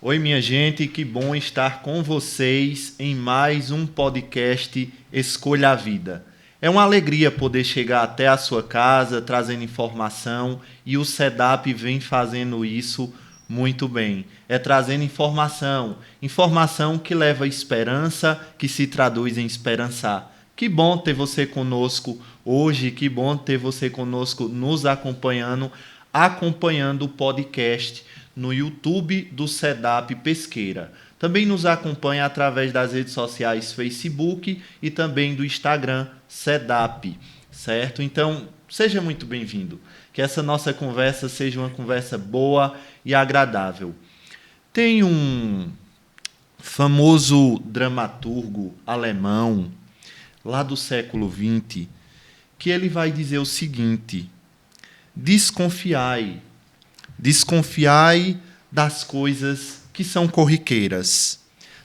Oi, minha gente, que bom estar com vocês em mais um podcast Escolha a Vida. É uma alegria poder chegar até a sua casa trazendo informação e o SEDAP vem fazendo isso muito bem. É trazendo informação, informação que leva esperança, que se traduz em esperançar. Que bom ter você conosco hoje, que bom ter você conosco nos acompanhando o podcast no YouTube do SEDAP Pesqueira. Também nos acompanha através das redes sociais Facebook e também do Instagram SEDAP, certo? Então, seja muito bem-vindo. Que essa nossa conversa seja uma conversa boa e agradável. Tem um famoso dramaturgo alemão, lá do século XX, que ele vai dizer o seguinte: desconfiai das coisas que são corriqueiras,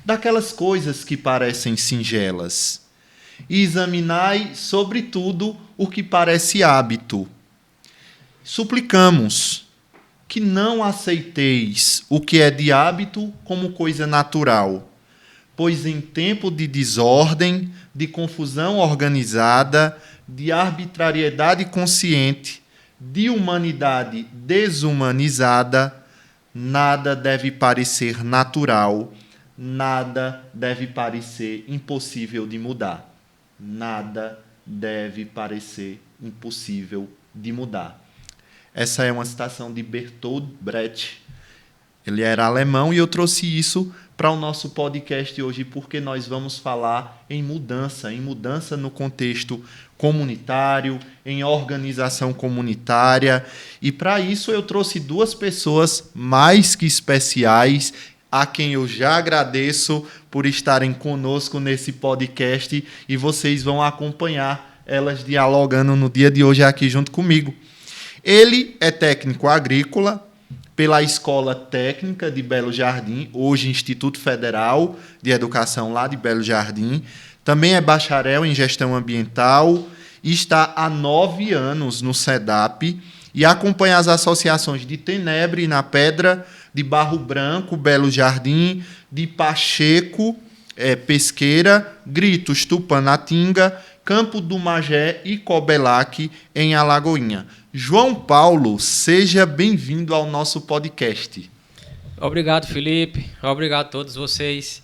daquelas coisas que parecem singelas, e examinai, sobretudo, o que parece hábito. Suplicamos que não aceiteis o que é de hábito como coisa natural, pois em tempo de desordem, de confusão organizada, de arbitrariedade consciente, de humanidade desumanizada, nada deve parecer natural, nada deve parecer impossível de mudar. Nada deve parecer impossível de mudar. Essa é uma citação de Bertolt Brecht. Ele era alemão e eu trouxe isso para o nosso podcast hoje porque nós vamos falar em mudança no contexto comunitário, em organização comunitária. E para isso eu trouxe duas pessoas mais que especiais, a quem eu já agradeço por estarem conosco nesse podcast e vocês vão acompanhar elas dialogando no dia de hoje aqui junto comigo. Ele é técnico agrícola pela Escola Técnica de Belo Jardim, hoje Instituto Federal de Educação lá de Belo Jardim. Também é bacharel em gestão ambiental e está há 9 anos no SEDAP e acompanha as associações de Tenebre, na Pedra, de Barro Branco, Belo Jardim, de Pacheco, Pesqueira, Gritos, Tupanatinga, Campo do Magé e Cobelac, em Alagoinha. João Paulo, seja bem-vindo ao nosso podcast. Obrigado, Felipe. Obrigado a todos vocês.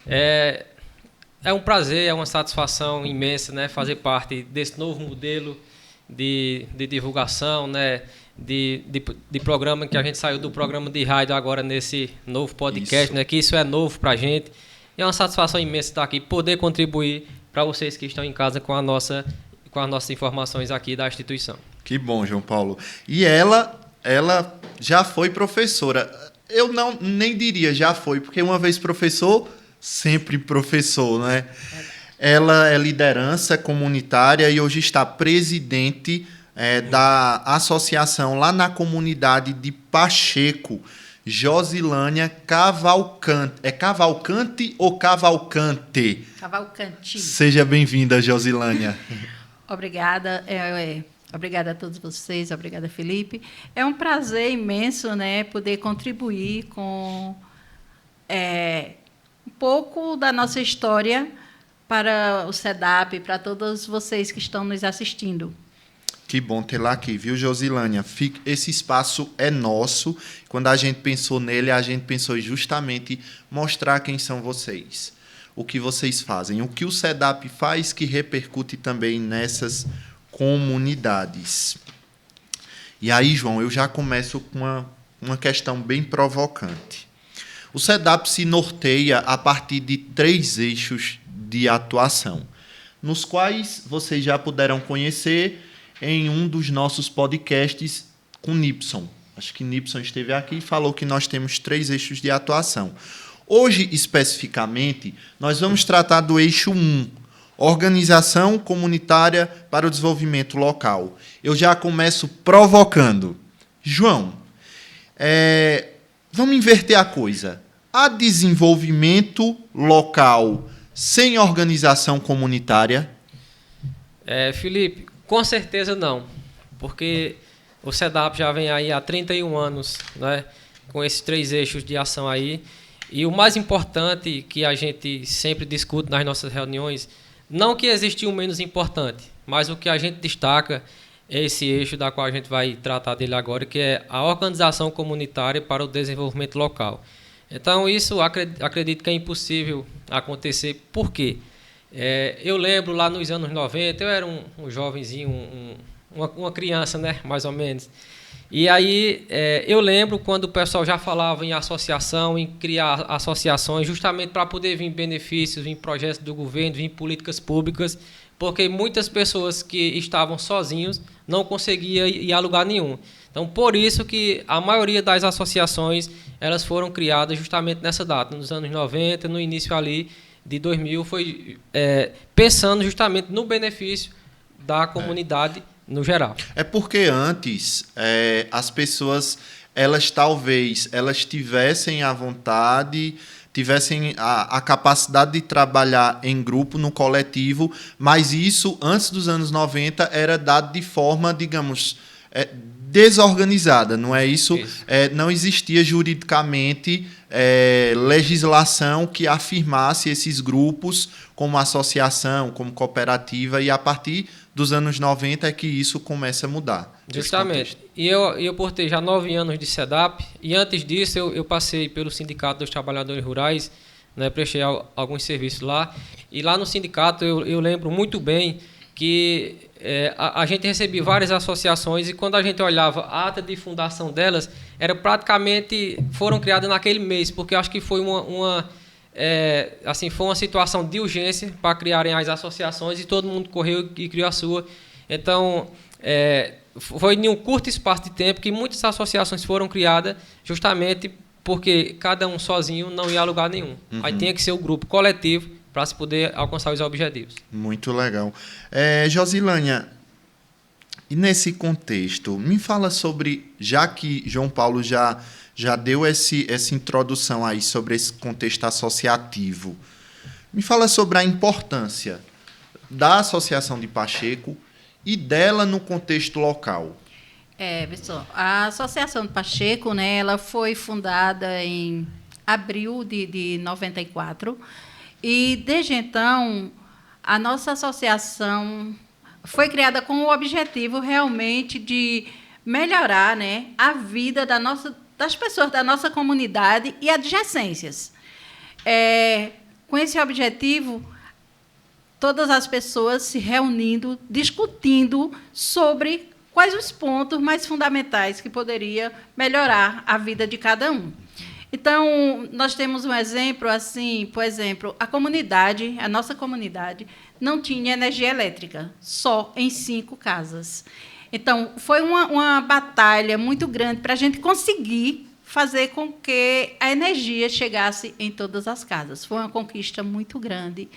É um prazer, é uma satisfação imensa, né, fazer parte desse novo modelo de divulgação, né, de programa, que a gente saiu do programa de rádio agora nesse novo podcast, né, que isso é novo para a gente. E é uma satisfação imensa estar aqui, poder contribuir para vocês que estão em casa com as nossas informações aqui da instituição. Que bom, João Paulo. E ela já foi professora. Eu nem diria já foi, porque uma vez professor, sempre professor, né? Ela é liderança comunitária e hoje está presidente da associação lá na comunidade de Pacheco, Josilânia Cavalcante. É Cavalcante ou Cavalcante? Cavalcante. Seja bem-vinda, Josilânia. Obrigada. Obrigada a todos vocês, obrigada, Felipe. É um prazer imenso, né, poder contribuir com um pouco da nossa história para o SEDAP, para todos vocês que estão nos assistindo. Que bom tê-la aqui, viu, Josilânia? Esse espaço é nosso. Quando a gente pensou nele, a gente pensou justamente mostrar quem são vocês, o que vocês fazem, o que o SEDAP faz que repercute também nessas comunidades. E aí, João, eu já começo com uma questão bem provocante. O SEDAP se norteia a partir de 3 eixos de atuação, nos quais vocês já puderam conhecer em um dos nossos podcasts com Nipson. Acho que Nipson esteve aqui e falou que nós temos 3 eixos de atuação. Hoje, especificamente, nós vamos tratar do eixo 1, Organização Comunitária para o Desenvolvimento Local. Eu já começo provocando. João, vamos inverter a coisa. Há desenvolvimento local sem organização comunitária? Felipe, com certeza não, porque o SEDAP já vem aí há 31 anos, né, com esses 3 eixos de ação aí. E o mais importante que a gente sempre discute nas nossas reuniões, não que existe um menos importante, mas o que a gente destaca é esse eixo da qual a gente vai tratar dele agora, que é a organização comunitária para o desenvolvimento local. Então, isso acredito que é impossível acontecer. Por quê? Eu lembro lá nos anos 90, eu era um jovenzinho, uma criança, né, mais ou menos. E aí eu lembro quando o pessoal já falava em associação, em criar associações, justamente para poder vir benefícios, vir projetos do governo, vir políticas públicas, porque muitas pessoas que estavam sozinhos não conseguiam ir a lugar nenhum. Então, por isso que a maioria das associações elas foram criadas justamente nessa data, nos anos 90, no início ali de 2000, foi pensando justamente no benefício da comunidade no geral. É porque antes as pessoas, elas tivessem a vontade, tivessem a capacidade de trabalhar em grupo, no coletivo, mas isso, antes dos anos 90, era dado de forma, digamos, desorganizada, não é isso? Não existia juridicamente legislação que afirmasse esses grupos como associação, como cooperativa, e a partir dos anos 90 é que isso começa a mudar. Justamente. E eu por ter já 9 anos de SEDAP, e antes disso eu passei pelo Sindicato dos Trabalhadores Rurais, né, prestei alguns serviços lá, e lá no sindicato eu lembro muito bem que a gente recebia várias associações, e quando a gente olhava a ata de fundação delas, foram criadas naquele mês, porque eu acho que foi foi uma situação de urgência para criarem as associações, e todo mundo correu e criou a sua. Então, foi em um curto espaço de tempo que muitas associações foram criadas, justamente porque cada um sozinho não ia a lugar nenhum. Aí tinha que ser o grupo coletivo para se poder alcançar os objetivos. Muito legal. Josilânia, e nesse contexto, me fala sobre, já que João Paulo já deu essa introdução aí sobre esse contexto associativo, me fala sobre a importância da Associação de Pacheco e dela no contexto local. Pessoal, a Associação de Pacheco, né, ela foi fundada em abril de 94, e desde então a nossa associação foi criada com o objetivo realmente de melhorar, né, a vida das pessoas da nossa comunidade e adjacências. Com esse objetivo, todas as pessoas se reunindo, discutindo sobre quais os pontos mais fundamentais que poderia melhorar a vida de cada um. Então, nós temos um exemplo, assim, por exemplo, a nossa comunidade, não tinha energia elétrica, só em 5 casas. Então, foi uma batalha muito grande para a gente conseguir fazer com que a energia chegasse em todas as casas. Foi uma conquista muito grande.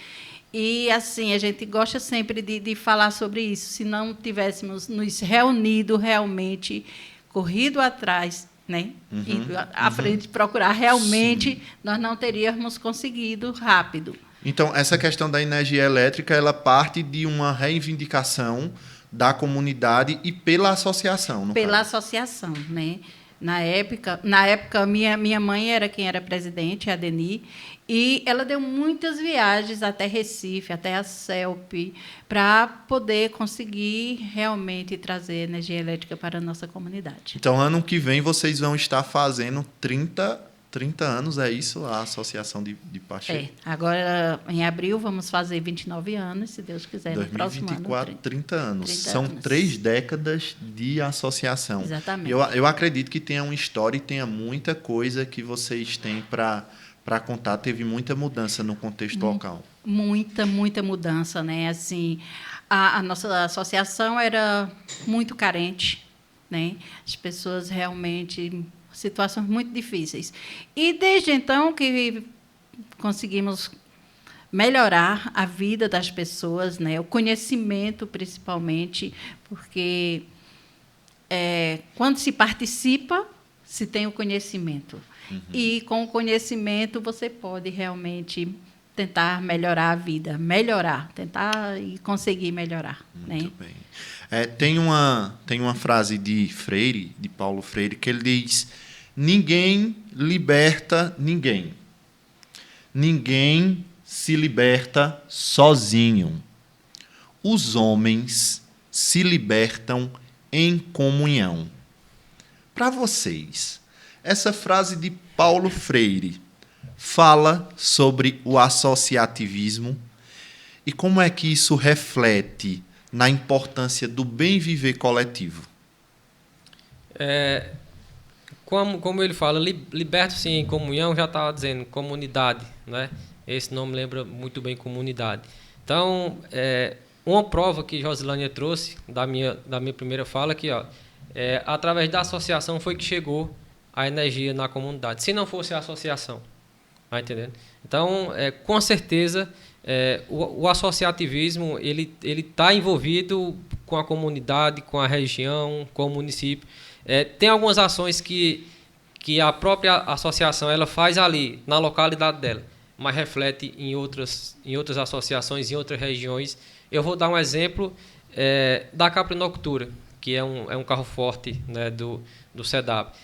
E, assim, a gente gosta sempre de falar sobre isso. Se não tivéssemos nos reunido realmente, corrido atrás, né? Indo à frente, procurar realmente, nós não teríamos conseguido rápido. Então, essa questão da energia elétrica, ela parte de uma reivindicação da comunidade e pela associação, Pela associação, né? Na época minha mãe era quem era presidente, a Deni, e ela deu muitas viagens até Recife, até a CELP, para poder conseguir realmente trazer energia elétrica para a nossa comunidade. Então, ano que vem, vocês vão estar fazendo 30 anos, é isso? A Associação de Pacheco? Agora, em abril, vamos fazer 29 anos, se Deus quiser, no próximo ano. 30 anos. São 3 décadas de associação. Exatamente. Eu acredito que tenha uma história e tenha muita coisa que vocês têm para contar. Teve muita mudança no contexto local. Muita mudança, né? Assim, a nossa associação era muito carente, né? As pessoas realmente situações muito difíceis. E desde então que conseguimos melhorar a vida das pessoas, né? O conhecimento, principalmente, porque quando se participa, se tem o conhecimento. E com o conhecimento você pode realmente tentar melhorar a vida, tentar e conseguir melhorar. Muito bem. Tem uma frase de Paulo Freire, que ele diz: ninguém liberta ninguém. Ninguém se liberta sozinho. Os homens se libertam em comunhão. Para vocês, essa frase de Paulo Freire fala sobre o associativismo e como é que isso reflete na importância do bem viver coletivo? Como ele fala, liberta-se em comunhão, já estava dizendo comunidade, né? Esse nome lembra muito bem comunidade. Então, uma prova que Josilânia trouxe da minha primeira fala aqui, através da associação foi que chegou a energia na comunidade. Se não fosse a associação, tá entendendo? Então, com certeza, o associativismo ele está envolvido com a comunidade, com a região, com o município. Tem algumas ações que a própria associação ela faz ali, na localidade dela, mas reflete em outras associações, em outras regiões. Eu vou dar um exemplo da caprinocultura, que é um carro forte, né, do SEDAP.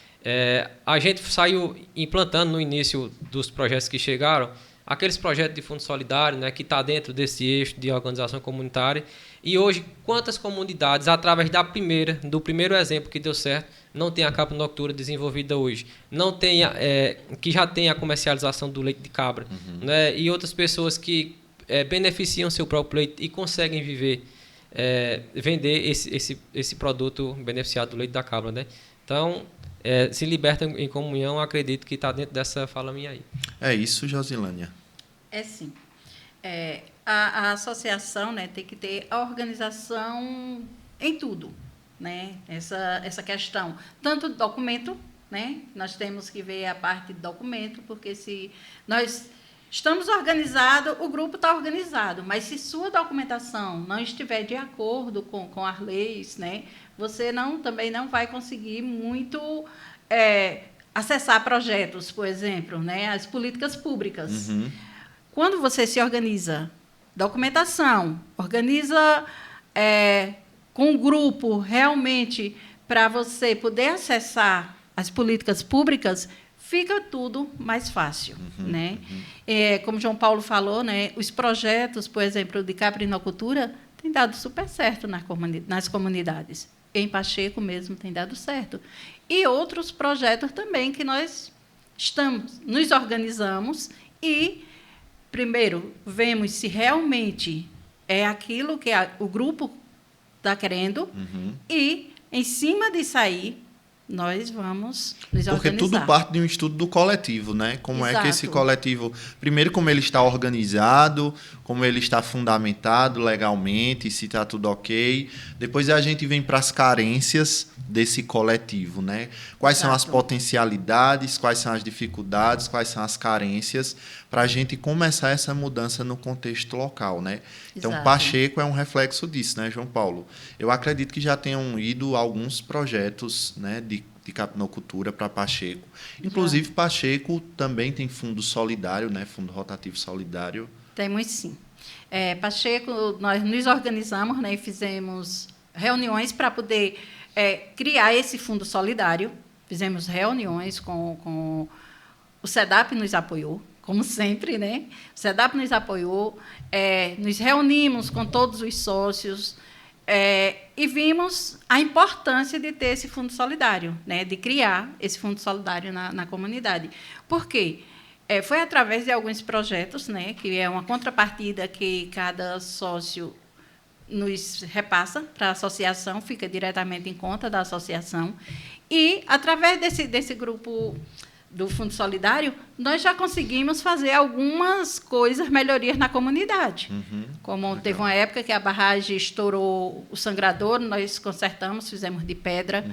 A gente saiu implantando no início dos projetos que chegaram, aqueles projetos de fundo solidário, né, que está dentro desse eixo de organização comunitária. E hoje, quantas comunidades, através do primeiro exemplo que deu certo, não tem a caprinocultura desenvolvida hoje, não tem que já tem a comercialização do leite de cabra, né, e outras pessoas que beneficiam seu próprio leite e conseguem vender esse produto beneficiado do leite da cabra, né? Então, se liberta em comunhão, acredito que está dentro dessa fala minha aí. É isso, Josilânia? Sim. A associação, né, tem que ter a organização em tudo, né? Essa questão. Tanto do documento, né? Nós temos que ver a parte do documento, porque se nós estamos organizados, o grupo está organizado, mas se sua documentação não estiver de acordo com as leis, né, você também não vai conseguir muito acessar projetos, por exemplo, né, as políticas públicas. Quando você se organiza, documentação, organiza com um grupo realmente para você poder acessar as políticas públicas, fica tudo mais fácil, né? Como João Paulo falou, né, os projetos, por exemplo, de caprinocultura, têm dado super certo nas comunidades. Em Pacheco mesmo tem dado certo. E outros projetos também que nós nos organizamos e, primeiro, vemos se realmente é aquilo que o grupo está querendo e, em cima disso aí, nós vamos nos organizar. Porque tudo parte de um estudo do coletivo, né? Como é que esse coletivo... Primeiro, como ele está organizado, como ele está fundamentado legalmente, se está tudo ok. Depois a gente vem para as carências desse coletivo, né? Quais são as potencialidades, quais são as dificuldades, quais são as carências, para a gente começar essa mudança no contexto local, né? Então, Pacheco é um reflexo disso, né, João Paulo? Eu acredito que já tenham ido alguns projetos, né, de caprinocultura para Pacheco. Inclusive, Pacheco também tem fundo solidário, né, fundo rotativo solidário. Temos sim. Pacheco, nós nos organizamos, né, e fizemos reuniões para poder criar esse fundo solidário. Fizemos reuniões com o SEDAP, nos apoiou, como sempre, né? O SEDAP nos apoiou, nos reunimos com todos os sócios e vimos a importância de ter esse fundo solidário, né? De criar esse fundo solidário na comunidade. Por quê? Foi através de alguns projetos, né? Que é uma contrapartida que cada sócio nos repassa para a associação, fica diretamente em conta da associação. E, através desse grupo do Fundo Solidário, nós já conseguimos fazer algumas coisas, melhorias na comunidade. Como teve uma época que a barragem estourou o sangrador, nós consertamos, fizemos de pedra.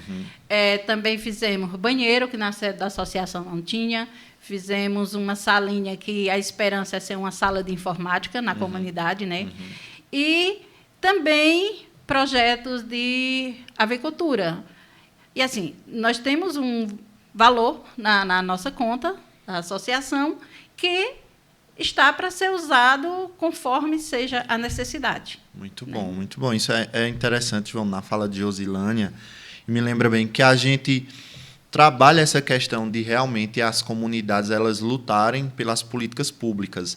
Também fizemos banheiro, que na sede da associação não tinha. Fizemos uma salinha que a esperança é ser uma sala de informática na comunidade, né? E também projetos de avicultura. E, assim, nós temos um valor na nossa conta, da associação, que está para ser usado conforme seja a necessidade. Muito bom, muito bom. Isso é interessante, João, na fala de Josilânia. E me lembra bem que a gente trabalha essa questão de realmente as comunidades elas lutarem pelas políticas públicas.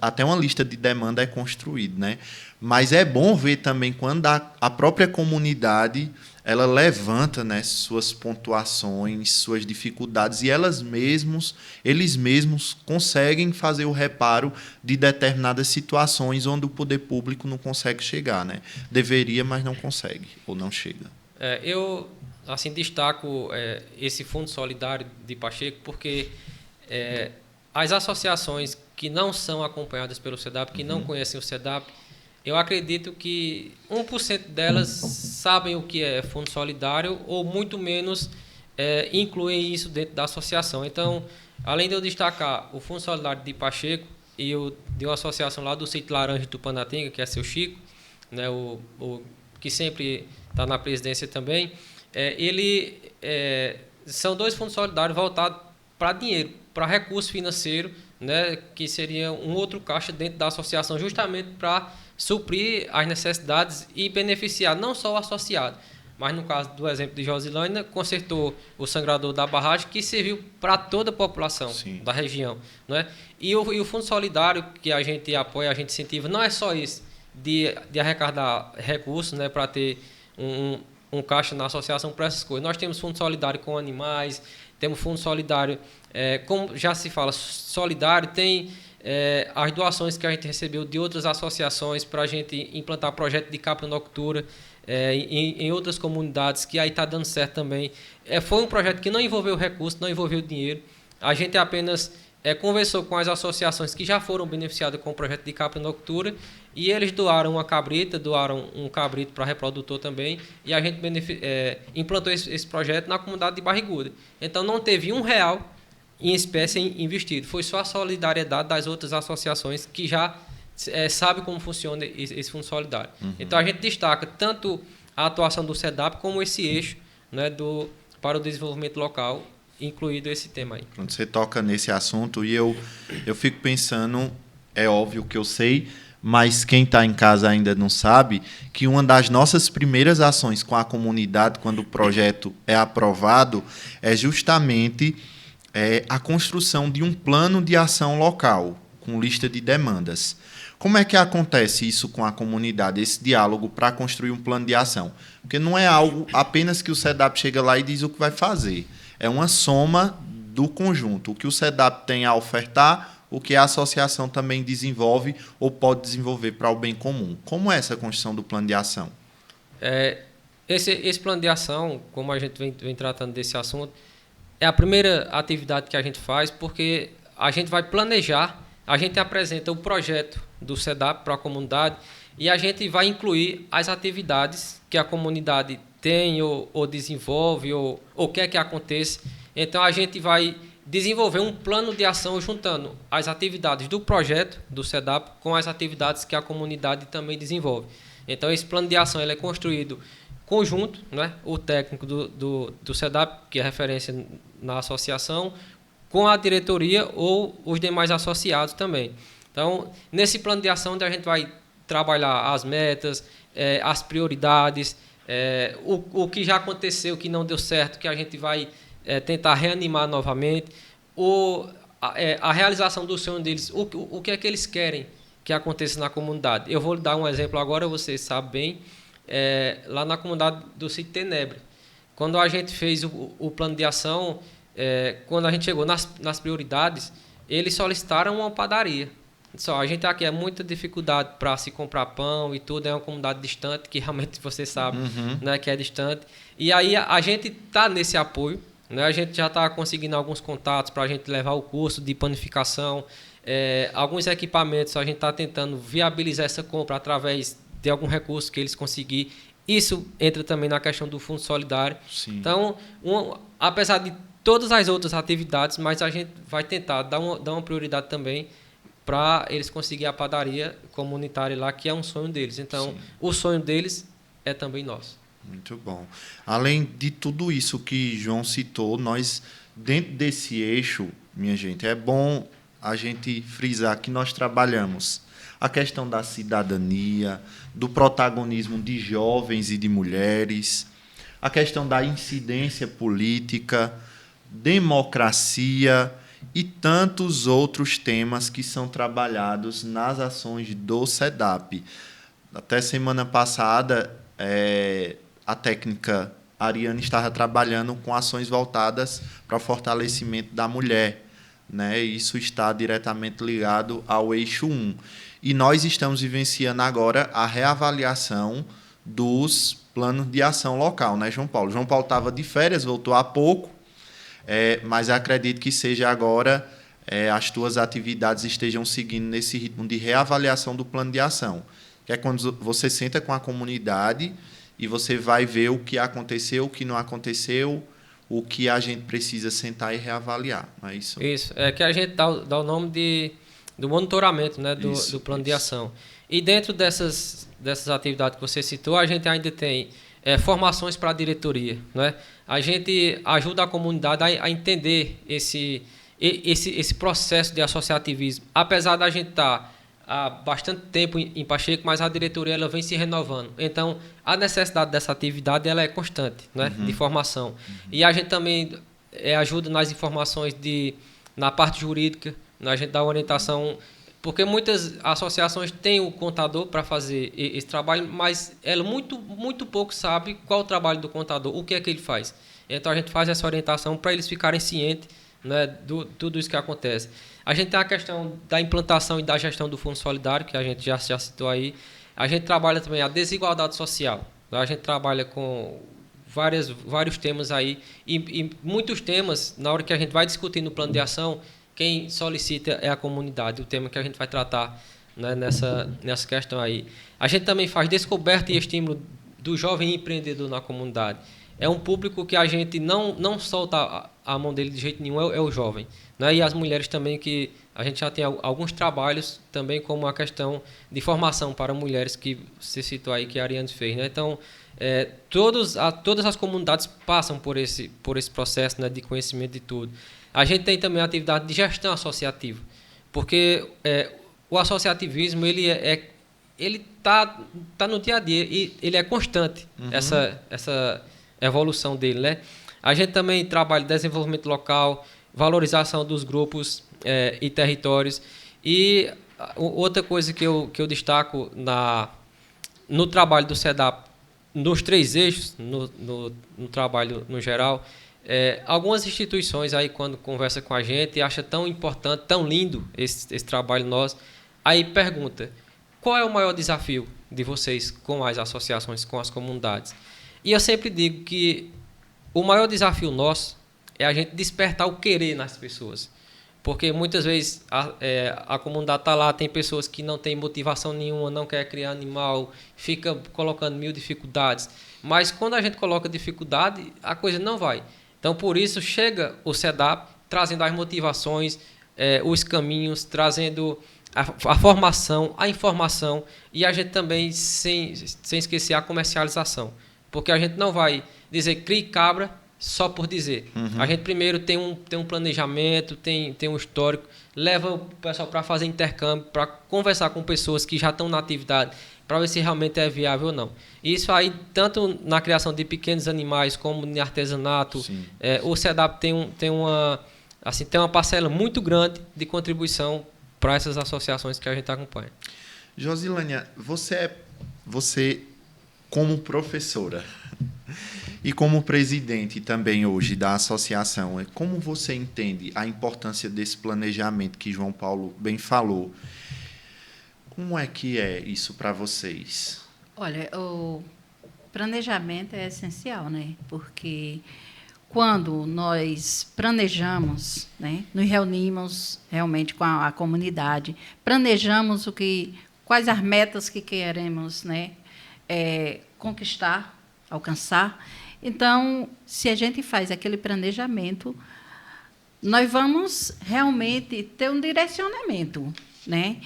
Até uma lista de demanda é construída, né? Mas é bom ver também quando a própria comunidade ela levanta, né, suas pontuações, suas dificuldades, e eles mesmos conseguem fazer o reparo de determinadas situações onde o poder público não consegue chegar, né? Deveria, mas não consegue, ou não chega. Eu assim destaco esse Fundo Solidário de Pacheco porque as associações que não são acompanhadas pelo SEDAP, que não conhecem o SEDAP, eu acredito que 1% delas sabem o que é Fundo Solidário ou muito menos incluem isso dentro da associação. Então, além de eu destacar o Fundo Solidário de Pacheco e de uma associação lá do Sítio Laranja do Panatinga, que é seu Chico, né, o que sempre está na presidência também, são 2 fundos solidários voltados para dinheiro, para recurso financeiro, né, que seria um outro caixa dentro da associação, justamente para suprir as necessidades e beneficiar não só o associado, mas no caso do exemplo de Josilânia, consertou o sangrador da barragem, que serviu para toda a população da região, né? E o Fundo Solidário, que a gente apoia, a gente incentiva, não é só isso, de arrecadar recursos, né, para ter um caixa na associação para essas coisas. Nós temos Fundo Solidário com animais, temos Fundo Solidário, como já se fala, solidário, tem as doações que a gente recebeu de outras associações para a gente implantar projeto de caprinocultura em outras comunidades, que aí está dando certo também. Foi um projeto que não envolveu recurso, não envolveu dinheiro. A gente apenas conversou com as associações que já foram beneficiadas com o projeto de caprinocultura e eles doaram uma cabrita, doaram um cabrito para reprodutor também, e a gente implantou esse projeto na comunidade de Barriguda. Então não teve R$1 em espécie investido, foi só a solidariedade das outras associações que já sabem como funciona esse fundo solidário. Então a gente destaca tanto a atuação do SEDAP como esse eixo, né, para o desenvolvimento local, incluído esse tema aí. Quando você toca nesse assunto, e eu fico pensando, é óbvio que eu sei, mas quem está em casa ainda não sabe, que uma das nossas primeiras ações com a comunidade, quando o projeto é aprovado, é justamente a construção de um plano de ação local, com lista de demandas. Como é que acontece isso com a comunidade, esse diálogo para construir um plano de ação? Porque não é algo apenas que o SEDAP chega lá e diz o que vai fazer. É uma soma do conjunto. O que o SEDAP tem a ofertar, o que a associação também desenvolve ou pode desenvolver para o bem comum. Como é essa construção do plano de ação? Esse plano de ação, como a gente vem tratando desse assunto, é a primeira atividade que a gente faz, porque a gente vai planejar, a gente apresenta o projeto do SEDAP para a comunidade e a gente vai incluir as atividades que a comunidade tem ou desenvolve ou quer que aconteça. Então, a gente vai desenvolver um plano de ação juntando as atividades do projeto do SEDAP com as atividades que a comunidade também desenvolve. Então, esse plano de ação ele é construído conjunto, né? O técnico do SEDAP, que é referência na associação, com a diretoria ou os demais associados também. Então, nesse plano de ação, a gente vai trabalhar as metas, as prioridades, o que já aconteceu, o que não deu certo, que a gente vai tentar reanimar novamente, a realização do sonho deles, o que é que eles querem que aconteça na comunidade. Eu vou lhe dar um exemplo agora, vocês sabem bem, lá na comunidade do Sítio Tenebre. Quando a gente fez o plano de ação, quando a gente chegou nas prioridades, eles solicitaram uma padaria. A gente aqui é muita dificuldade para se comprar pão e tudo, é uma comunidade distante, que realmente você sabe, né, que é distante. E aí a gente está nesse apoio, né, a gente já está conseguindo alguns contatos para a gente levar o curso de panificação, alguns equipamentos, a gente está tentando viabilizar essa compra através de algum recurso que eles conseguirem. Isso entra também na questão do Fundo Solidário. Sim. Então, apesar de todas as outras atividades, mas a gente vai tentar dar uma prioridade também para eles conseguirem a padaria comunitária lá, que é um sonho deles. Então, sim, o sonho deles é também nosso. Muito bom. Além de tudo isso que João citou, nós, dentro desse eixo, minha gente, é bom a gente frisar que nós trabalhamos a questão da cidadania, do protagonismo de jovens e de mulheres, a questão da incidência política, democracia e tantos outros temas que são trabalhados nas ações do SEDAP. Até semana passada, a técnica Ariane estava trabalhando com ações voltadas para o fortalecimento da mulher, né? Isso está diretamente ligado ao eixo 1. E nós estamos vivenciando agora a reavaliação dos planos de ação local, né, João Paulo? João Paulo estava de férias, voltou há pouco, mas acredito que seja agora as tuas atividades estejam seguindo nesse ritmo de reavaliação do plano de ação, que é quando você senta com a comunidade e você vai ver o que aconteceu, o que não aconteceu, o que a gente precisa sentar e reavaliar. Não é isso? Isso, é que a gente dá o nome do monitoramento, né, do plano de ação. E dentro dessas atividades que você citou, a gente ainda tem formações para a diretoria, né? A gente ajuda a comunidade a entender esse processo de associativismo. Apesar da gente estar há bastante tempo em Pacheco, mas a diretoria ela vem se renovando. Então, a necessidade dessa atividade ela é constante, né? De formação. E a gente também ajuda nas informações na parte jurídica, a gente dá orientação, porque muitas associações têm o contador para fazer esse trabalho, mas ela muito pouco sabe qual é o trabalho do contador, o que é que ele faz. Então, a gente faz essa orientação para eles ficarem cientes, né, tudo isso que acontece. A gente tem a questão da implantação e da gestão do Fundo Solidário, que a gente já citou aí. A gente trabalha também a desigualdade social. A gente trabalha com vários temas aí, e muitos temas, na hora que a gente vai discutir no plano de ação, quem solicita é a comunidade, o tema que a gente vai tratar, né, nessa questão aí. A gente também faz descoberta e estímulo do jovem empreendedor na comunidade. É um público que a gente não solta a mão dele de jeito nenhum, é o jovem, né? E as mulheres também, que a gente já tem alguns trabalhos também, como a questão de formação para mulheres, que você citou aí, que a Ariane fez, né? Então, todas as comunidades passam por esse processo, né, de conhecimento de tudo. A gente tem também a atividade de gestão associativa, porque o associativismo ele tá no dia a dia e ele é constante, essa evolução dele, né? A gente também trabalha desenvolvimento local, valorização dos grupos e territórios. E outra coisa que eu destaco no trabalho do SEDAP, nos 3 eixos, no trabalho no geral, algumas instituições aí, quando conversa com a gente, acha tão importante, tão lindo esse trabalho nosso, aí pergunta: qual é o maior desafio de vocês com as associações, com as comunidades? E eu sempre digo que o maior desafio nosso é a gente despertar o querer nas pessoas. Porque muitas vezes a comunidade está lá, tem pessoas que não têm motivação nenhuma, não quer criar animal, fica colocando 1000 dificuldades. Mas quando a gente coloca dificuldade, a coisa não vai. Então, por isso, chega o SEDAP trazendo as motivações, os caminhos, trazendo a formação, a informação, e a gente também, sem esquecer, a comercialização. Porque a gente não vai dizer crie cabra só por dizer. A gente primeiro tem um planejamento, tem um histórico, leva o pessoal para fazer intercâmbio, para conversar com pessoas que já estão na atividade, para ver se realmente é viável ou não. Isso aí, tanto na criação de pequenos animais, como no artesanato, o SEDAP tem uma parcela muito grande de contribuição para essas associações que a gente acompanha. Josilânia, você como professora e como presidente também hoje da associação, como você entende a importância desse planejamento que João Paulo bem falou? Como é que é isso para vocês? Olha, o planejamento é essencial, né? Porque quando nós planejamos, né, nos reunimos realmente com a comunidade, planejamos quais as metas que queremos, né, conquistar, alcançar. Então, se a gente faz aquele planejamento, nós vamos realmente ter um direcionamento, né?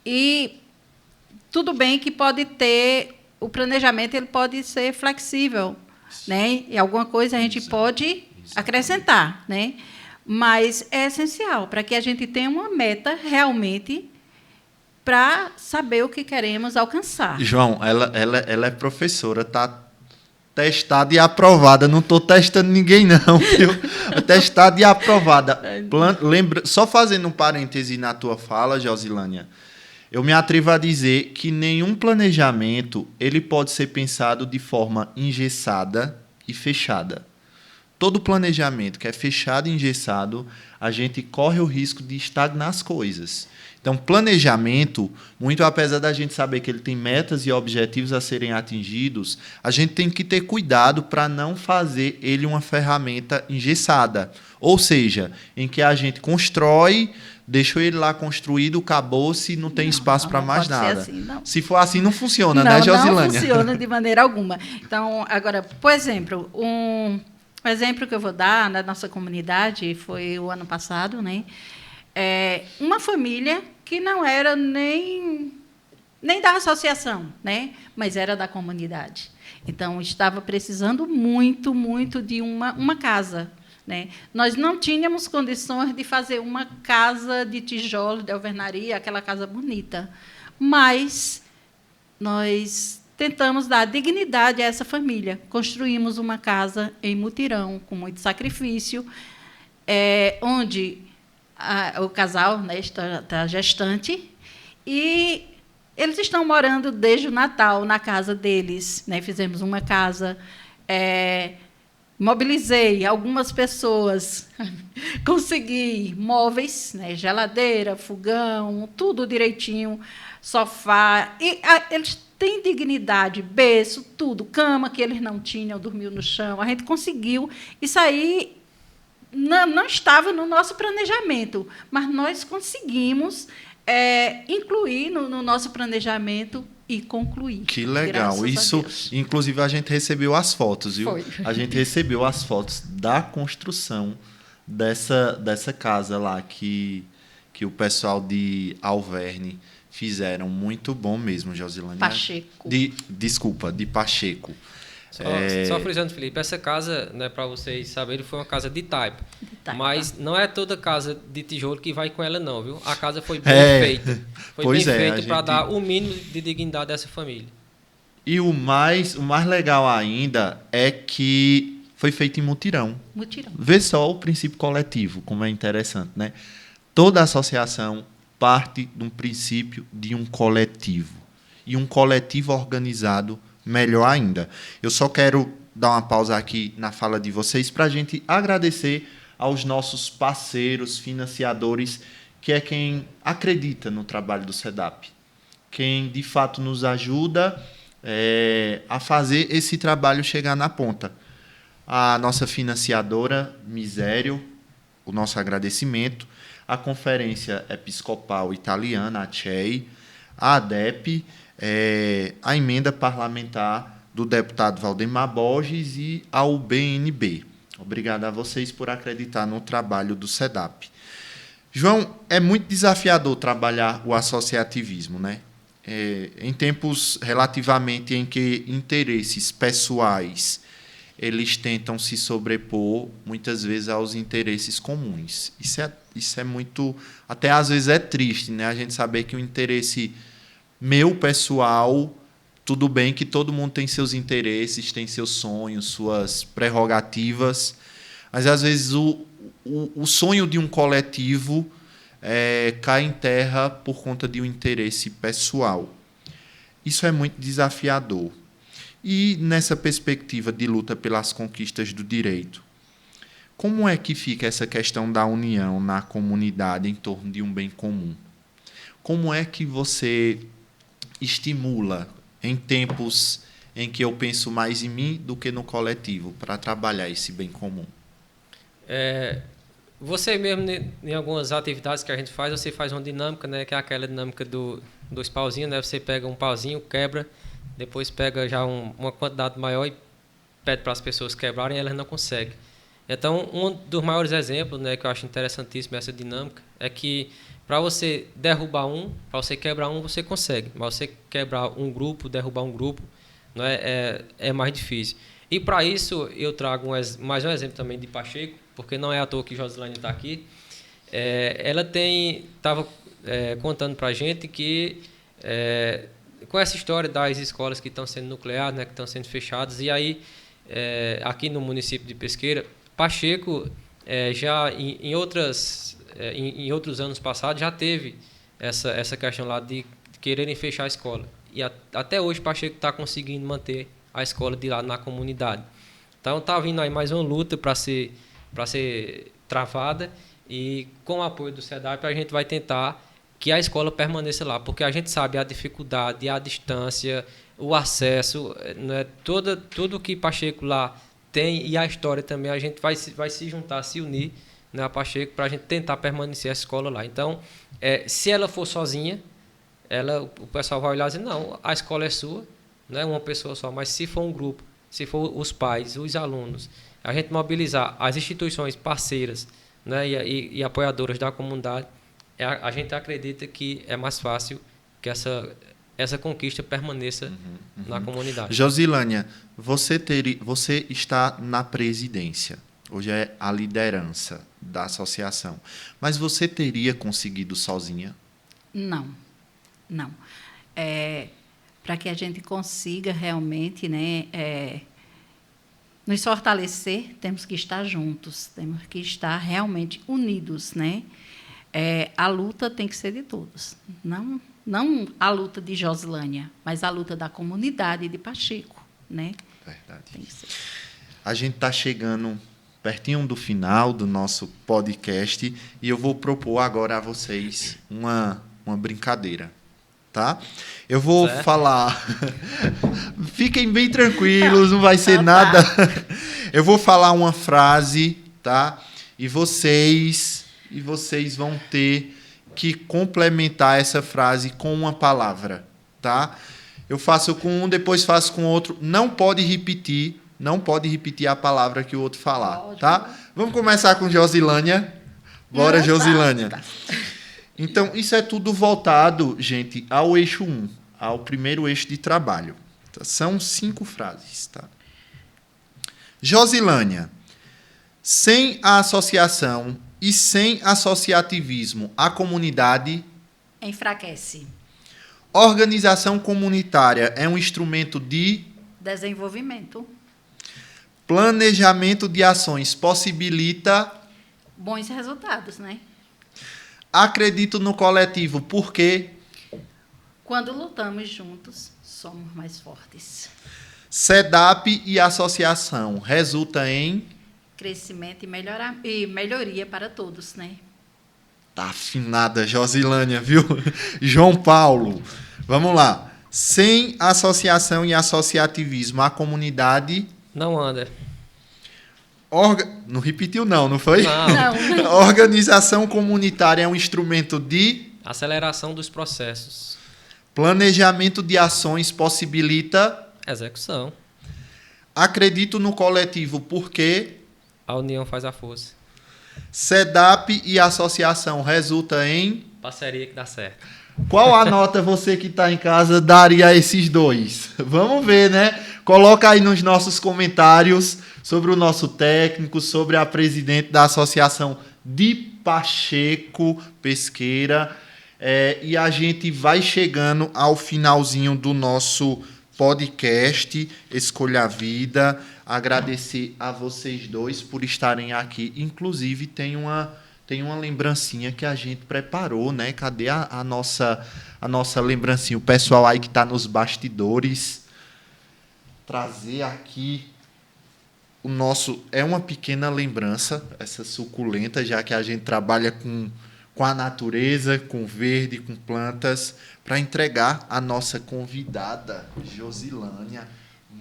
E tudo bem que o planejamento ele pode ser flexível, né? E alguma coisa a gente pode acrescentar, né? Mas é essencial para que a gente tenha uma meta realmente para saber o que queremos alcançar. João, ela é professora, está Testada e aprovada. Não estou testando ninguém, não, viu? Testada e aprovada. Só fazendo um parêntese na tua fala, Josilânia, eu me atrevo a dizer que nenhum planejamento ele pode ser pensado de forma engessada e fechada. Todo planejamento que é fechado e engessado, a gente corre o risco de estagnar as coisas. Então, planejamento, muito apesar da gente saber que ele tem metas e objetivos a serem atingidos, a gente tem que ter cuidado para não fazer ele uma ferramenta engessada. Ou seja, em que a gente constrói, deixou ele lá construído, acabou-se, não tem espaço para mais nada. Assim, se for assim, não funciona, né, Josilânia? Não funciona de maneira alguma. Então, agora, por exemplo, um exemplo que eu vou dar na nossa comunidade foi o ano passado, né? Uma família que não era nem da associação, né? Mas era da comunidade. Então, estava precisando muito, muito de uma casa, né? Nós não tínhamos condições de fazer uma casa de tijolo, de alvenaria, aquela casa bonita. Mas nós tentamos dar dignidade a essa família. Construímos uma casa em mutirão, com muito sacrifício, onde o casal, né, está gestante, e eles estão morando desde o Natal na casa deles, né? Fizemos uma casa, mobilizei algumas pessoas, consegui móveis, né, geladeira, fogão, tudo direitinho, sofá, e eles têm dignidade, berço, tudo, cama que eles não tinham, dormiu no chão, a gente conseguiu, isso aí não estava no nosso planejamento, mas nós conseguimos incluir no nosso planejamento e concluir. Que legal. Isso, inclusive, a gente recebeu as fotos, viu? Foi. A gente recebeu as fotos da construção dessa casa lá que o pessoal de Alverne fizeram. Muito bom mesmo, Josilânia. Pacheco. Desculpa, de Pacheco. Só frisando, Felipe, essa casa, né, para vocês saberem, foi uma casa de taipa. Mas não é toda casa de tijolo que vai com ela, não, viu? A casa foi bem feita. Foi bem feita para dar o mínimo de dignidade a essa família. E o mais legal ainda é que foi feito em mutirão. Vê só o princípio coletivo, como é interessante, né? Toda associação parte de um princípio de um coletivo. E um coletivo organizado, melhor ainda. Eu só quero dar uma pausa aqui na fala de vocês para a gente agradecer aos nossos parceiros, financiadores, que é quem acredita no trabalho do SEDAP, quem de fato nos ajuda a fazer esse trabalho chegar na ponta. A nossa financiadora, Misério, o nosso agradecimento, a Conferência Episcopal Italiana, a CEI, a ADEP, a emenda parlamentar do deputado Valdemar Borges e a UBNB. Obrigado a vocês por acreditar no trabalho do SEDAP. João, é muito desafiador trabalhar o associativismo, né? Em tempos relativamente em que interesses pessoais eles tentam se sobrepor muitas vezes aos interesses comuns. Isso é muito, até às vezes é triste, né? A gente saber que o interesse meu pessoal, tudo bem que todo mundo tem seus interesses, tem seus sonhos, suas prerrogativas, mas às vezes o sonho de um coletivo cai em terra por conta de um interesse pessoal. Isso é muito desafiador. E nessa perspectiva de luta pelas conquistas do direito, como é que fica essa questão da união na comunidade em torno de um bem comum? Como é que você estimula, em tempos em que eu penso mais em mim do que no coletivo, para trabalhar esse bem comum? Você mesmo, em algumas atividades que a gente faz, você faz uma dinâmica, né, que é aquela dinâmica dos pauzinhos, né? Você pega um pauzinho, quebra, depois pega já uma quantidade maior e pede para as pessoas quebrarem e elas não conseguem. Então, um dos maiores exemplos, né, que eu acho interessantíssimo essa dinâmica é que para você derrubar para você quebrar você consegue. Mas você quebrar um grupo, derrubar um grupo, não é mais difícil. E para isso eu trago mais um exemplo também de Pacheco, porque não é à toa que Josilânia está aqui. Ela estava contando para a gente que com essa história das escolas que estão sendo nucleadas, né, que estão sendo fechadas, e aí aqui no município de Pesqueira. Pacheco, já em outros anos passados, já teve essa questão lá de quererem fechar a escola. E até hoje Pacheco está conseguindo manter a escola de lá na comunidade. Então está vindo aí mais uma luta para ser travada, e com o apoio do SEDAP a gente vai tentar que a escola permaneça lá, porque a gente sabe a dificuldade, a distância, o acesso, né, tudo que Pacheco lá tem, e a história também, a gente vai se juntar, se unir, né, a Pacheco, para a gente tentar permanecer a escola lá. Então, se ela for sozinha, o pessoal vai olhar e dizer, não, a escola é sua, não é uma pessoa só, mas se for um grupo, se for os pais, os alunos, a gente mobilizar as instituições parceiras, né, e apoiadoras da comunidade, a gente acredita que é mais fácil que essa conquista permaneça na comunidade. Josilânia, você está na presidência, hoje é a liderança da associação, mas você teria conseguido sozinha? Não. Para que a gente consiga realmente, né, nos fortalecer, temos que estar juntos, temos que estar realmente unidos, né? A luta tem que ser de todos, não a luta de Josilânia, mas a luta da comunidade de Pacheco, né? Verdade. Tem que ser. A gente está chegando pertinho do final do nosso podcast e eu vou propor agora a vocês uma brincadeira, tá? Eu vou falar... Fiquem bem tranquilos, não vai ser nada... Eu vou falar uma frase, tá? E vocês vão ter que complementar essa frase com uma palavra, tá? Eu faço com um, depois faço com outro. Não pode repetir a palavra que o outro falar, tá? Vamos começar com Josilânia. Bora, Josilânia. Tá. Então, isso é tudo voltado, gente, ao eixo 1, ao primeiro eixo de trabalho. São 5 frases, tá? Josilânia, sem a associação e sem associativismo, a comunidade enfraquece. Organização comunitária é um instrumento de desenvolvimento. Planejamento de ações possibilita bons resultados, né? Acredito no coletivo, porque quando lutamos juntos, somos mais fortes. SEDAP e associação resulta em crescimento e melhoria para todos, né? Tá afinada, Josilânia, viu? João Paulo, vamos lá. Sem associação e associativismo, a comunidade não anda. Não repetiu não foi? Não. Organização comunitária é um instrumento de aceleração dos processos. Planejamento de ações possibilita execução. Acredito no coletivo, porque a união faz a força. SEDAP e associação resulta em parceria que dá certo. Qual a nota você que está em casa daria a esses dois? Vamos ver, né? Coloca aí nos nossos comentários sobre o nosso técnico, sobre a presidente da Associação de Pacheco Pesqueira. E a gente vai chegando ao finalzinho do nosso podcast Escolha a Vida. Agradecer a vocês dois por estarem aqui. Inclusive, tem uma lembrancinha que a gente preparou, né? Cadê a nossa lembrancinha? O pessoal aí que está nos bastidores. Trazer aqui o nosso... É uma pequena lembrança, essa suculenta, já que a gente trabalha com a natureza, com verde, com plantas, para entregar a nossa convidada, Josilânia.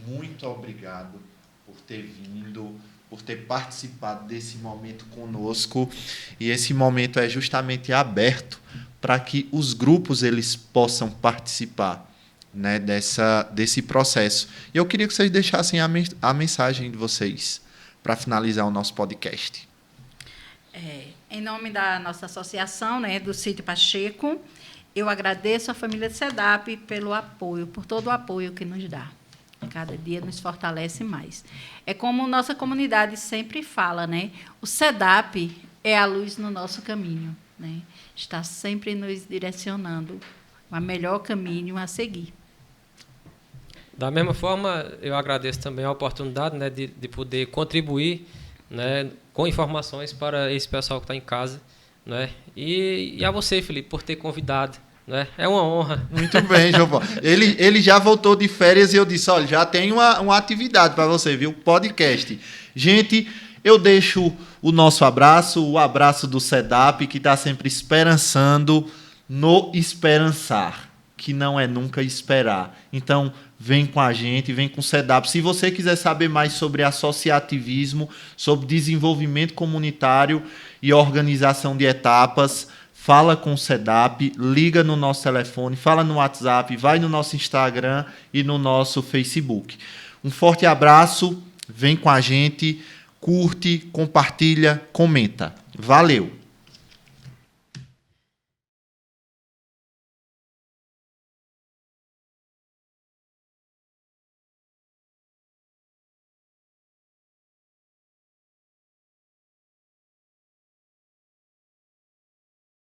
Muito obrigado por ter vindo, por ter participado desse momento conosco. E esse momento é justamente aberto para que os grupos eles possam participar, né, desse processo. E eu queria que vocês deixassem a mensagem de vocês para finalizar o nosso podcast. Em nome da nossa associação, né, do Sítio Pacheco, eu agradeço à família de SEDAP pelo apoio, por todo o apoio que nos dá. Cada dia nos fortalece mais. É como nossa comunidade sempre fala, né? O SEDAP é a luz no nosso caminho, né? Está sempre nos direcionando ao melhor caminho a seguir. Da mesma forma, eu agradeço também a oportunidade, né, de poder contribuir, né, com informações para esse pessoal que está em casa, né, e a você, Felipe, por ter convidado. Né? É uma honra. Muito bem, João Paulo. Ele já voltou de férias e eu disse, olha, já tem uma atividade para você, viu? Podcast. Gente, eu deixo o nosso abraço, o abraço do SEDAP, que está sempre esperançando no esperançar, que não é nunca esperar. Então, vem com a gente, vem com o SEDAP. Se você quiser saber mais sobre associativismo, sobre desenvolvimento comunitário e organização de etapas, fala com o SEDAP, liga no nosso telefone, fala no WhatsApp, vai no nosso Instagram e no nosso Facebook. Um forte abraço, vem com a gente, curte, compartilha, comenta. Valeu!